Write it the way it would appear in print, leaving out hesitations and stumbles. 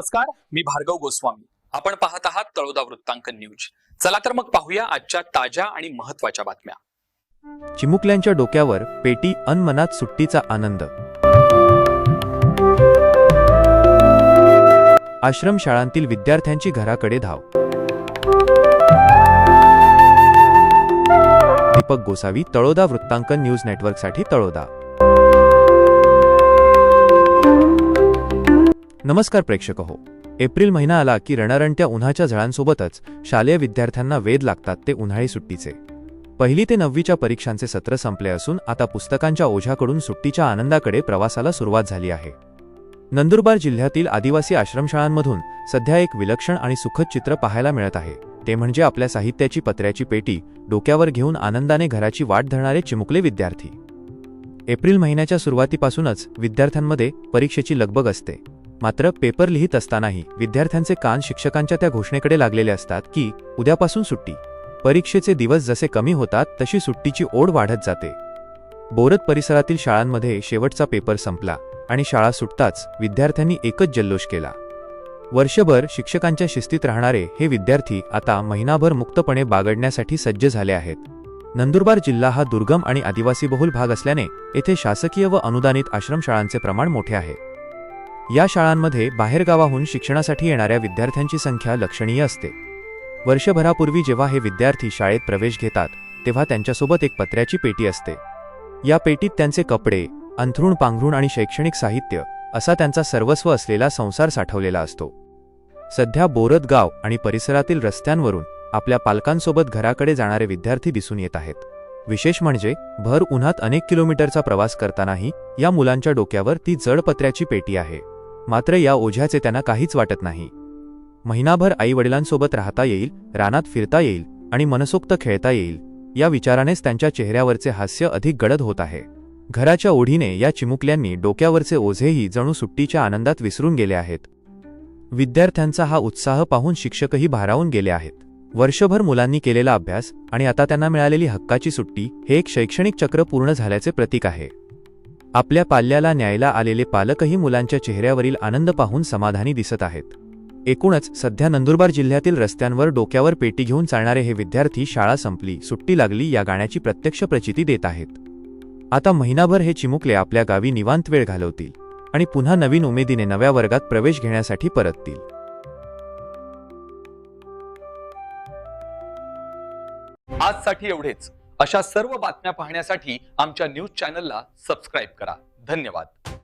नमस्कार, मी भार्गव गोस्वामी. आपण पाहत आहात तळोदा वृत्तांकन न्यूज. चला तर मग पाहूया आजच्या ताज्या आणि महत्त्वाच्या बातम्या. चिमुकल्यांच्या डोक्यावर पेटी अन मनात सुट्टीचा आनंद. आश्रमशाळांतील विद्यार्थ्यांची घराकडे धाव. दीपक गोसावी, तळोदा वृत्तांकन न्यूज नेटवर्कसाठी तळोदा. नमस्कार प्रेक्षक हो. एप्रिल महिना आला की रणरणत्या उन्हाच्या झळांसोबतच शालेय विद्यार्थ्यांना वेध लागतात ते उन्हाळी सुट्टीचे. पहिली ते 9वीच्या परीक्षांचे सत्र संपले असून आता पुस्तकांच्या ओझ्याकडून सुट्टीच्या आनंदाकडे प्रवासाला सुरुवात झाली आहे. नंदुरबार जिल्ह्यातील आदिवासी आश्रमशाळांमधून सध्या एक विलक्षण आणि सुखद चित्र पाहायला मिळत आहे. ते म्हणजे आपल्या साहित्याची पत्र्याची पेटी डोक्यावर घेऊन आनंदाने घराची वाट धरणारे चिमुकले विद्यार्थी. एप्रिल महिन्याच्या सुरुवातीपासूनच विद्यार्थ्यांमध्ये परीक्षेची लगबग असते. मात्र पेपर लिहित असतानाही विद्यार्थ्यांचे कान शिक्षकांच्या त्या घोषणेकडे लागलेले असतात की उद्यापासून सुट्टी. परीक्षेचे दिवस जसे कमी होतात तशी सुट्टीची ओढ वाढत जाते. बोरत परिसरातील शाळांमध्ये शेवटचा पेपर संपला आणि शाळा सुटताच विद्यार्थ्यांनी एकच जल्लोष केला. वर्षभर शिक्षकांच्या शिस्तीत राहणारे हे विद्यार्थी आता महिनाभर मुक्तपणे बागडण्यासाठी सज्ज झाले आहेत. नंदुरबार जिल्हा हा दुर्गम आणि आदिवासीबहुल भाग असल्याने येथे शासकीय व अनुदानित आश्रमशाळांचे प्रमाण मोठे आहे. या शाळांमध्ये बाहेरगावाहून शिक्षणासाठी येणाऱ्या विद्यार्थ्यांची संख्या लक्षणीय असते. वर्षभरापूर्वी जेव्हा हे विद्यार्थी शाळेत प्रवेश घेतात तेव्हा त्यांच्यासोबत एक पत्र्याची पेटी असते. या पेटीत त्यांचे कपडे, अंथरूण पांघरूण आणि शैक्षणिक साहित्य असा त्यांचा सर्वस्व असलेला संसार साठवलेला असतो. सध्या बोरत गाव आणि परिसरातील रस्त्यांवरून आपल्या पालकांसोबत घराकडे जाणारे विद्यार्थी दिसून येत आहेत. विशेष म्हणजे भर उन्हात अनेक किलोमीटरचा प्रवास करतानाही या मुलांच्या डोक्यावर ती जड पत्र्याची पेटी आहे. मात्र या ओझ्याचे त्यांना काहीच वाटत नाही. महिनाभर आईवडिलांसोबत राहता येईल, रानात फिरता येईल आणि मनसोक्त खेळता येईल या विचारानेच त्यांच्या चेहऱ्यावरचे हास्य अधिक गडद होत आहे. घराच्या ओढीने या चिमुकल्यांनी डोक्यावरचे ओझेही जणू सुट्टीच्या आनंदात विसरून गेले आहेत. विद्यार्थ्यांचा हा उत्साह पाहून शिक्षकही भारावून गेले आहेत. वर्षभर मुलांनी केलेला अभ्यास आणि आता त्यांना मिळालेली हक्काची सुट्टी हे एक शैक्षणिक चक्र पूर्ण झाल्याचे प्रतीक आहे. आपल्या पाल्याला न्यायला आलेले पालकही मुलांच्या चेहऱ्यावरील आनंद पाहून समाधानी दिसत आहेत. एकूणच सध्या नंदुरबार जिल्ह्यातील रस्त्यांवर डोक्यावर पेटी घेऊन चालणारे हे विद्यार्थी शाळा संपली, सुट्टी लागली या गाण्याची प्रत्यक्ष प्रचिती देत आहेत. आता महिनाभर हे चिमुकले आपल्या गावी निवांत वेळ घालवतील आणि पुन्हा नवीन उमेदीने नव्या वर्गात प्रवेश घेण्यासाठी परततील. आजसाठी एवढेच. अशा सर्व बातम्या पाहण्यासाठी आमच्या न्यूज चॅनलला सबस्क्राईब करा. धन्यवाद.